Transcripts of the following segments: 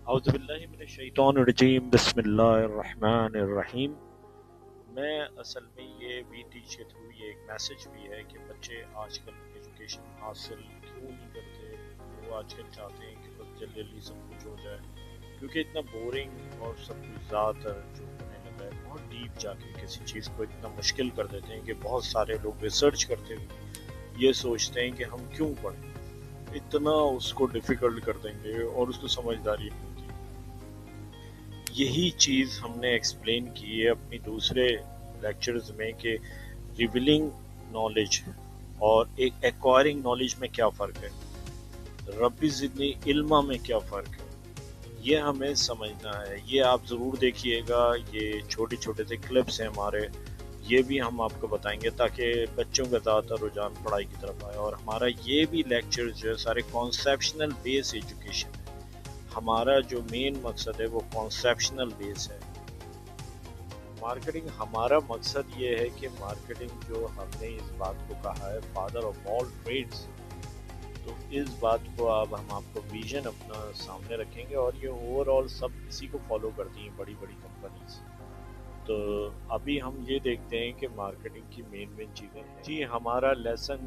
اعوذ باللہ من الشیطان الرجیم بسم اللہ الرحمن الرحیم۔ میں اصل میں یہ وی ٹیچ کے تھرو یہ ایک میسج بھی ہے کہ بچے آج کل ایجوکیشن حاصل کیوں نہیں کرتے۔ وہ آج کل چاہتے ہیں کہ بس جلدی جلدی سب کچھ ہو جائے، کیونکہ اتنا بورنگ اور سب کچھ زیادہ تر جو ہونے لگا ہے بہت ڈیپ جا کے کسی چیز کو اتنا مشکل کر دیتے ہیں کہ بہت سارے لوگ ریسرچ کرتے ہوئے یہ سوچتے ہیں کہ ہم کیوں پڑھیں، اتنا اس کو ڈیفیکلٹ کر دیں گے اور اس کو سمجھداری نہیں ہوتی۔ یہی چیز ہم نے ایکسپلین کی ہے اپنی دوسرے لیکچرز میں کہ ریویلنگ نالج اور ایک ایکوائرنگ نالج میں کیا فرق ہے، ربی زدنی علما میں کیا فرق ہے، یہ ہمیں سمجھنا ہے۔ یہ آپ ضرور دیکھیے گا، یہ چھوٹے چھوٹے سے کلپس ہیں ہمارے، یہ بھی ہم آپ کو بتائیں گے تاکہ بچوں کا زیادہ تر رجحان پڑھائی کی طرف آئے۔ اور ہمارا یہ بھی لیکچر جو ہے سارے کانسیپشنل بیس ایجوکیشن ہے۔ ہمارا جو مین مقصد ہے وہ کانسیپشنل بیس ہے۔ مارکیٹنگ ہمارا مقصد یہ ہے کہ مارکیٹنگ جو ہم نے اس بات کو کہا ہے فادر آف آل ٹریڈس، تو اس بات کو اب ہم آپ کو ویژن اپنا سامنے رکھیں گے، اور یہ اوور آل سب اسی کو فالو کرتی ہیں بڑی بڑی کمپنیز۔ تو ابھی ہم یہ دیکھتے ہیں کہ مارکیٹنگ کی مین چیزیں ہیں۔ جی ہمارا لیسن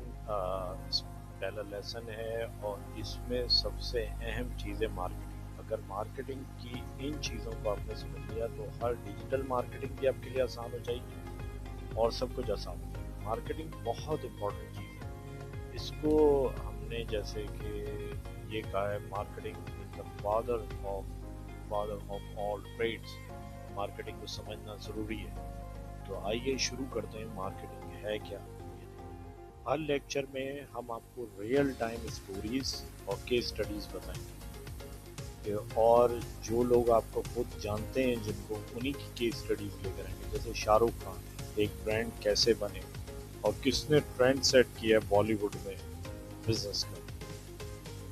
پہلا لیسن ہے اور اس میں سب سے اہم چیز ہے مارکیٹنگ۔ اگر مارکیٹنگ کی ان چیزوں کو آپ نے سمجھ لیا تو ہر ڈیجیٹل مارکیٹنگ بھی آپ کے لیے آسان ہو جائے گی اور سب کچھ آسان ہو جائے گا۔ مارکیٹنگ بہت امپورٹنٹ چیز ہے۔ اس کو ہم نے جیسے کہ یہ کہا ہے marketing is the father of all traits, marketing کو سمجھنا ضروری ہے۔ تو آئیے شروع کرتے ہیں، مارکیٹنگ ہے کیا۔ ہر لیکچر میں ہم آپ کو ریئل ٹائم اسٹوریز اور کیس اسٹڈیز بتائیں گے، اور جو لوگ آپ کو خود جانتے ہیں جن کو انہی کی کیس اسٹڈیز لے کر آئیں گے، جیسے شاہ رخ خان ایک برانڈ کیسے بنے اور کس نے ٹرینڈ سیٹ کیا بالی ووڈ میں بزنس کا۔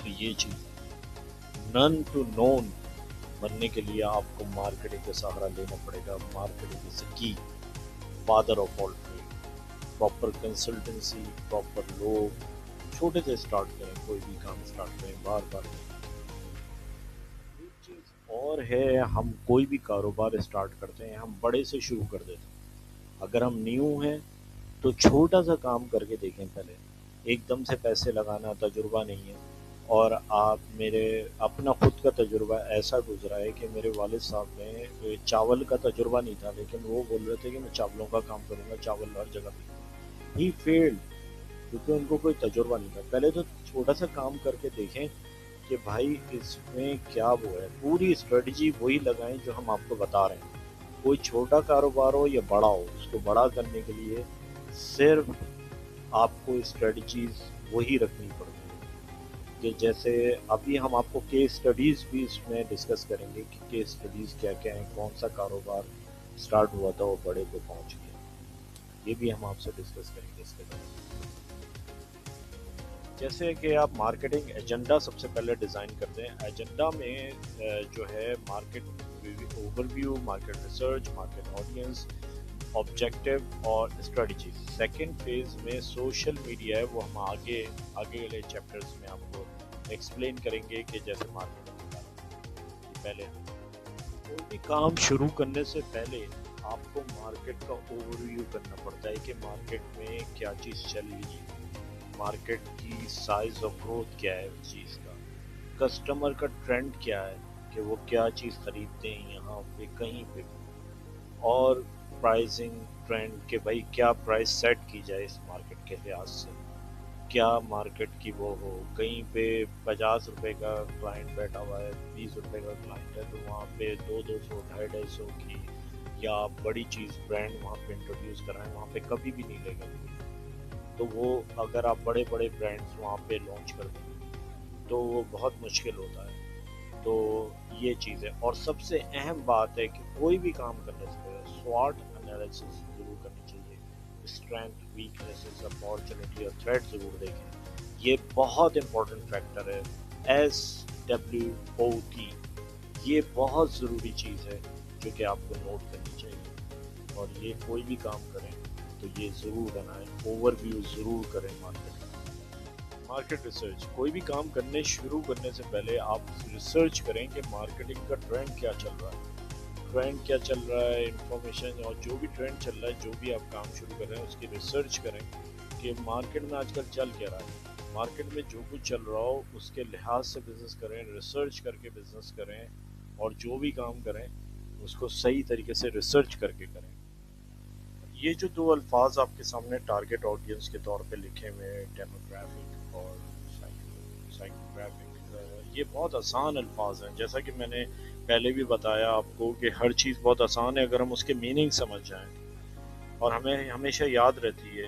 تو یہ چیز نن ٹو نون بننے کے لیے آپ کو مارکیٹنگ کا سہارا لینا پڑے گا۔ Marketing is the father of all trade. Proper consultancy, proper لوگ چھوٹے سے اسٹارٹ کریں، کوئی بھی کام اسٹارٹ کریں، بار بار نہیں۔ ایک چیز اور ہے، ہم کوئی بھی کاروبار اسٹارٹ کرتے ہیں ہم بڑے سے شروع کر دیتے ہیں۔ اگر ہم نیو ہیں تو چھوٹا سا کام کر کے دیکھیں پہلے، ایک دم سے پیسے لگانا تجربہ نہیں ہے۔ اور آپ میرے اپنا خود کا تجربہ ایسا گزرا ہے کہ میرے والد صاحب نے چاول کا تجربہ نہیں تھا، لیکن وہ بول رہے تھے کہ میں چاولوں کا کام کروں گا، چاول ہر جگہ پہ ہی فیلڈ، کیونکہ ان کو کوئی تجربہ نہیں تھا۔ پہلے تو چھوٹا سا کام کر کے دیکھیں کہ بھائی اس میں کیا وہ ہے، پوری اسٹریٹجی وہی لگائیں جو ہم آپ کو بتا رہے ہیں۔ کوئی چھوٹا کاروبار ہو یا بڑا ہو، اس کو بڑا کرنے کے لیے صرف آپ کو اسٹریٹجیز وہی رکھنی پڑتی ہیں۔ کہ جیسے ابھی ہم آپ کو کیس اسٹڈیز بھی اس میں ڈسکس کریں گے کہ کیس اسٹڈیز کیا کیا ہیں، کون سا کاروبار اسٹارٹ ہوا تھا وہ بڑے پہ پہنچ گیا، یہ بھی ہم آپ سے ڈسکس کریں گے اس کے بعد۔ جیسے کہ آپ مارکیٹنگ ایجنڈا سب سے پہلے ڈیزائن کرتے ہیں۔ ایجنڈا میں جو ہے market overview, market research, market audience, objective اور اسٹریٹجی۔ سیکنڈ فیز میں سوشل میڈیا ہے، وہ ہم آگے والے چیپٹرز میں آپ کو ایکسپلین کریں گے کہ جیسے مارکیٹنگ پہلے کوئی بھی کام شروع کرنے سے پہلے آپ کو مارکیٹ کا اوور ویو کرنا پڑتا ہے کہ مارکیٹ میں کیا چیز چل رہی ہے، مارکیٹ کی سائز آف گروتھ کیا ہے اس چیز کا، کسٹمر کا ٹرینڈ کیا ہے کہ وہ کیا چیز خریدتے ہیں یہاں پہ کہیں پہ بھی، اور پرائزنگ ٹرینڈ کہ بھائی کیا پرائز سیٹ کی جائے اس مارکیٹ کے لحاظ سے، کیا مارکیٹ کی وہ ہو، کہیں پہ 50 روپے کا کلائنٹ بیٹھا ہوا ہے، 20 روپے کا کلائنٹ ہے، تو وہاں پہ 200 250 کی یا بڑی چیز برانڈ وہاں پہ انٹروڈیوس کرائیں، وہاں پہ کبھی بھی نہیں لے گا۔ تو وہ اگر آپ بڑے بڑے برانڈس وہاں پہ لانچ کر دیں تو وہ بہت مشکل ہوتا ہے۔ تو یہ چیز ہے، اور سب سے اہم بات ہے کہ کوئی بھی کام کرنے سے پہلے سواٹ انالیسس ضرور کرنی چاہیے۔ اسٹرینتھ، ویکنیسز، اپارچونیٹی اور تھریٹ ضرور دیکھیں، یہ بہت امپورٹنٹ فیکٹر ہے۔ SWOT، یہ بہت ضروری چیز ہے جو کہ آپ کو نوٹ کرنی چاہیے، اور یہ کوئی بھی کام کریں تو یہ ضرور بنائیں، اوور ویو ضرور کریں مارکیٹ۔ مارکیٹ ریسرچ، کوئی بھی کام کرنے شروع کرنے سے پہلے آپ ریسرچ کریں کہ مارکیٹنگ کا ٹرینڈ کیا چل رہا ہے، ٹرینڈ کیا چل رہا ہے، انفارمیشن اور جو بھی ٹرینڈ چل رہا ہے، جو بھی آپ کام شروع کر رہے ہیں اس کی ریسرچ کریں کہ مارکیٹ میں آج کل چل کیا رہا ہے، مارکیٹ میں جو کچھ چل رہا ہو اس کے لحاظ سے بزنس کریں، ریسرچ کر کے بزنس کریں، اور جو بھی کام کریں اس کو صحیح طریقے سے ریسرچ کر کے کریں۔ یہ جو دو الفاظ آپ کے سامنے ٹارگٹ آڈینس کے طور پہ لکھے ہوئے، ڈیموگرافک اور سائیکوگرافک، یہ بہت آسان الفاظ ہیں، جیسا کہ میں نے پہلے بھی بتایا آپ کو کہ ہر چیز بہت آسان ہے اگر ہم اس کے میننگ سمجھ جائیں، اور ہمیں ہمیشہ یاد رہتی ہے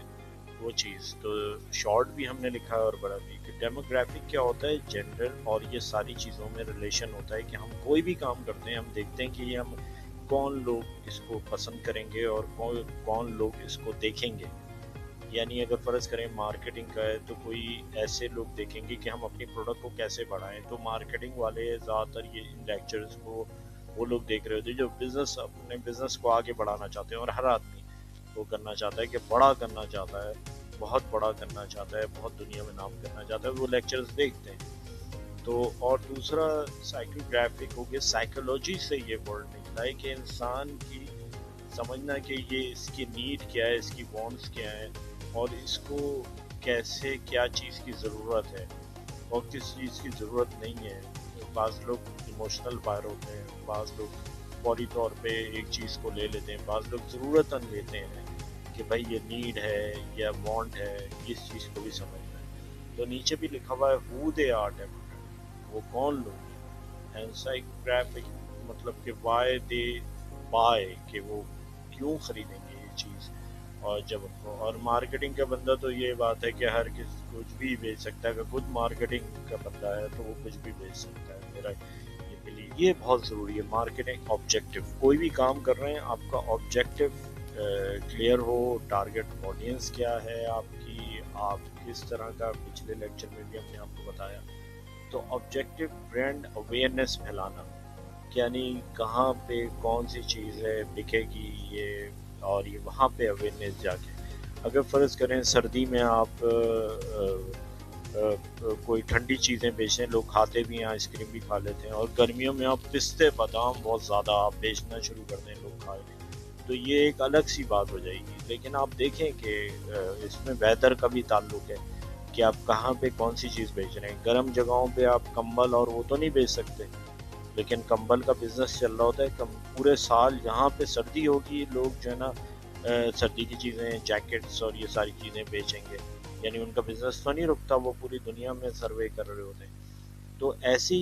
وہ چیز۔ تو شارٹ بھی ہم نے لکھا ہے اور بڑا بھی، کہ ڈیموگرافک کیا ہوتا ہے، جینڈر اور یہ ساری چیزوں میں ریلیشن ہوتا ہے کہ ہم کوئی بھی کام کرتے ہیں ہم دیکھتے ہیں کہ یہ ہم کون لوگ اس کو پسند کریں گے اور کون لوگ اس کو دیکھیں گے۔ یعنی اگر فرض کریں مارکیٹنگ کا ہے تو کوئی ایسے لوگ دیکھیں گے کہ ہم اپنی پروڈکٹ کو کیسے بڑھائیں، تو مارکیٹنگ والے زیادہ تر یہ ان لیکچرز کو وہ لوگ دیکھ رہے ہوتے ہیں جو بزنس اپنے بزنس کو آگے بڑھانا چاہتے ہیں، اور ہر آدمی وہ کرنا چاہتا ہے کہ بڑا کرنا چاہتا ہے، بہت بڑا کرنا چاہتا ہے، بہت دنیا میں نام کرنا چاہتا ہے، وہ لیکچرز دیکھتے ہیں۔ تو اور دوسرا سائیکوگرافک ہو گیا، سائیکولوجی سے یہ ورڈ نکلا ہے کہ انسان کی سمجھنا کہ یہ اس کی نیڈ کیا ہے، اس کی وانٹس کیا ہیں، اور اس کو کیسے کیا چیز کی ضرورت ہے اور کس چیز کی ضرورت نہیں ہے۔ بعض لوگ ایموشنل فائر ہوتے ہیں، بعض لوگ فوری طور پہ ایک چیز کو لے لیتے ہیں، بعض لوگ ضرورتاً لیتے ہیں کہ بھائی یہ نیڈ ہے یا وانٹ ہے، اس چیز کو بھی سمجھنا ہے۔ تو نیچے بھی لکھا ہوا ہے ہو دے آر ڈیموکریٹ، وہ کون لوگ ہیں، اینڈ سائیکوگرافک مطلب کہ وائی دے بائی، کہ وہ کیوں خریدیں گے یہ چیز، اور جب ان کو، اور مارکیٹنگ کا بندہ تو یہ بات ہے کہ ہر کس کچھ بھی بیچ سکتا ہے، اگر خود مارکیٹنگ کا بندہ ہے تو وہ کچھ بھی بیچ سکتا ہے، میرا یہ بلیو، یہ بہت ضروری ہے۔ مارکیٹنگ آبجیکٹو، کوئی بھی کام کر رہے ہیں آپ کا آبجیکٹو کلیئر ہو، ٹارگٹ آڈینس کیا ہے آپ کی، آپ کس طرح کا، پچھلے لیکچر میں بھی ہم نے آپ کو بتایا۔ تو آبجیکٹو برانڈ اویئرنیس پھیلانا، یعنی کہاں پہ کون سی چیز ہے بکے گی، یہ اور یہ وہاں پہ اویئرنیس جا کے، اگر فرض کریں سردی میں آپ کوئی ٹھنڈی چیزیں بیچیں، لوگ کھاتے بھی ہیں، آئس کریم بھی کھا لیتے ہیں، اور گرمیوں میں آپ پستے بادام بہت زیادہ آپ بیچنا شروع کر دیں، لوگ کھائیں، تو یہ ایک الگ سی بات ہو جائے گی۔ لیکن آپ دیکھیں کہ اس میں ویدر کا بھی تعلق ہے کہ آپ کہاں پہ کون سی چیز بیچ رہے ہیں۔ گرم جگہوں پہ آپ کمبل اور وہ تو نہیں بیچ سکتے، لیکن کمبل کا بزنس چل رہا ہوتا ہے، پورے سال جہاں پہ سردی ہوگی لوگ جو ہے نا سردی کی چیزیں، جیکٹس اور یہ ساری چیزیں بیچیں گے، یعنی ان کا بزنس تو نہیں رکتا، وہ پوری دنیا میں سروے کر رہے ہوتے ہیں۔ تو ایسی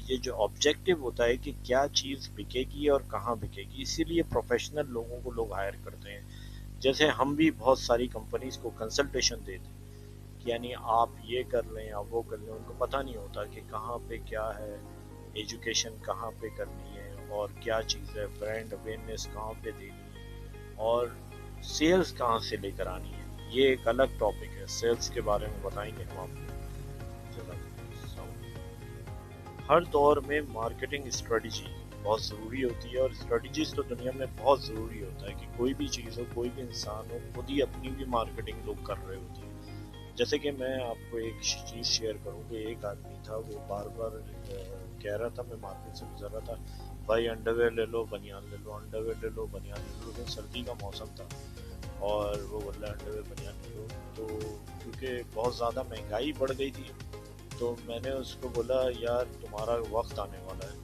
یہ جو آبجیکٹو ہوتا ہے کہ کیا چیز بکے گی اور کہاں بکے گی، اسی لیے پروفیشنل لوگوں کو لوگ ہائر کرتے ہیں۔ جیسے ہم بھی بہت ساری کمپنیز کو کنسلٹیشن دیتے ہیں کہ یعنی آپ یہ کر لیں آپ وہ کر لیں، ان کو پتہ نہیں ہوتا کہ کہاں پہ کیا ہے، ایجوکیشن کہاں پہ کرنی ہے اور کیا چیز ہے، برانڈ اویئرنیس کہاں پہ دینی ہے، اور سیلز کہاں سے لے کر آنی ہے۔ یہ ایک الگ ٹاپک ہے، سیلز کے بارے میں بتائیں گے ہم آپ کو۔ ہر دور میں مارکیٹنگ اسٹریٹجی بہت ضروری ہوتی ہے، اور اسٹریٹجیز تو دنیا میں بہت ضروری ہوتا ہے کہ کوئی بھی چیز ہو، کوئی بھی انسان ہو، خود ہی اپنی بھی مارکیٹنگ لوگ کر رہے ہوتے ہیں۔ جیسے کہ میں آپ کو ایک چیز شیئر کروں کہ ایک آدمی تھا، وہ بار بار کہہ رہا تھا، میں مارکیٹ سے گزر رہا تھا، بھائی انڈر ویئر لے لو، بنیان لے لو، انڈر ویئر لے لو، بنیان لے لو، لیکن سردی کا موسم تھا اور وہ بول رہا ہے انڈر ویئر بنیان لے لو، تو کیونکہ بہت زیادہ مہنگائی بڑھ گئی تھی، تو میں نے اس کو بولا یار تمہارا وقت آنے والا ہے،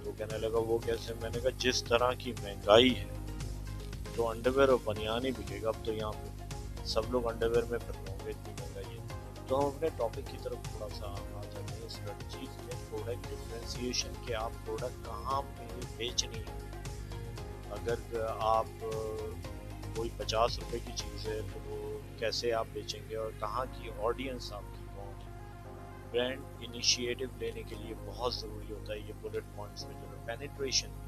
تو کہنے لگا وہ کیسے، میں نے کہا جس طرح کی مہنگائی ہے تو انڈر ویئر اور بنیان ہی بکے گا، اب تو یہاں پہ سب لوگ انڈر ویئر میں پھر رہے ہوں گے، اتنی مہنگائی ہے۔ تو ہم اپنے ٹاپک کی طرف تھوڑا سا آ جاتے ہیں، اسٹریٹجیز میں پروڈکٹ ڈفرینسیشن، کہ آپ پروڈکٹ کہاں پہ بیچنی ہے۔ اگر آپ کوئی 50 روپے کی چیز ہے تو وہ کیسے آپ بیچیں گے، اور کہاں کی آڈینس آپ کی کون ہے۔ برانڈ انیشیٹو لینے کے لیے بہت ضروری ہوتا ہے، یہ بلٹ پوائنٹس میں جو ہے پینیٹریشن،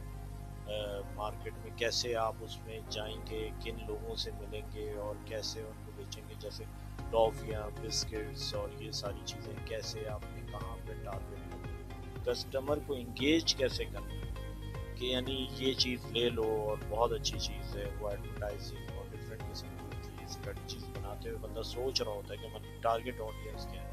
مارکیٹ میں کیسے آپ اس میں جائیں گے، کن لوگوں سے ملیں گے اور کیسے ان کو بیچیں گے، جیسے ٹافیاں، بسکٹس اور یہ ساری چیزیں کیسے آپ نے کہاں پہ ٹارگیٹ کرنا، کسٹمر کو انگیج کیسے کرنا، کہ یعنی یہ چیز لے لو اور بہت اچھی چیز ہے، وہ ایڈورٹائزنگ اور ڈفرینٹ قسم کی ہوتی ہے، اسٹریٹجیز بناتے ہوئے بندہ سوچ رہا ہوتا ہے کہ ہماری ٹارگیٹ آڈینس کیا ہے۔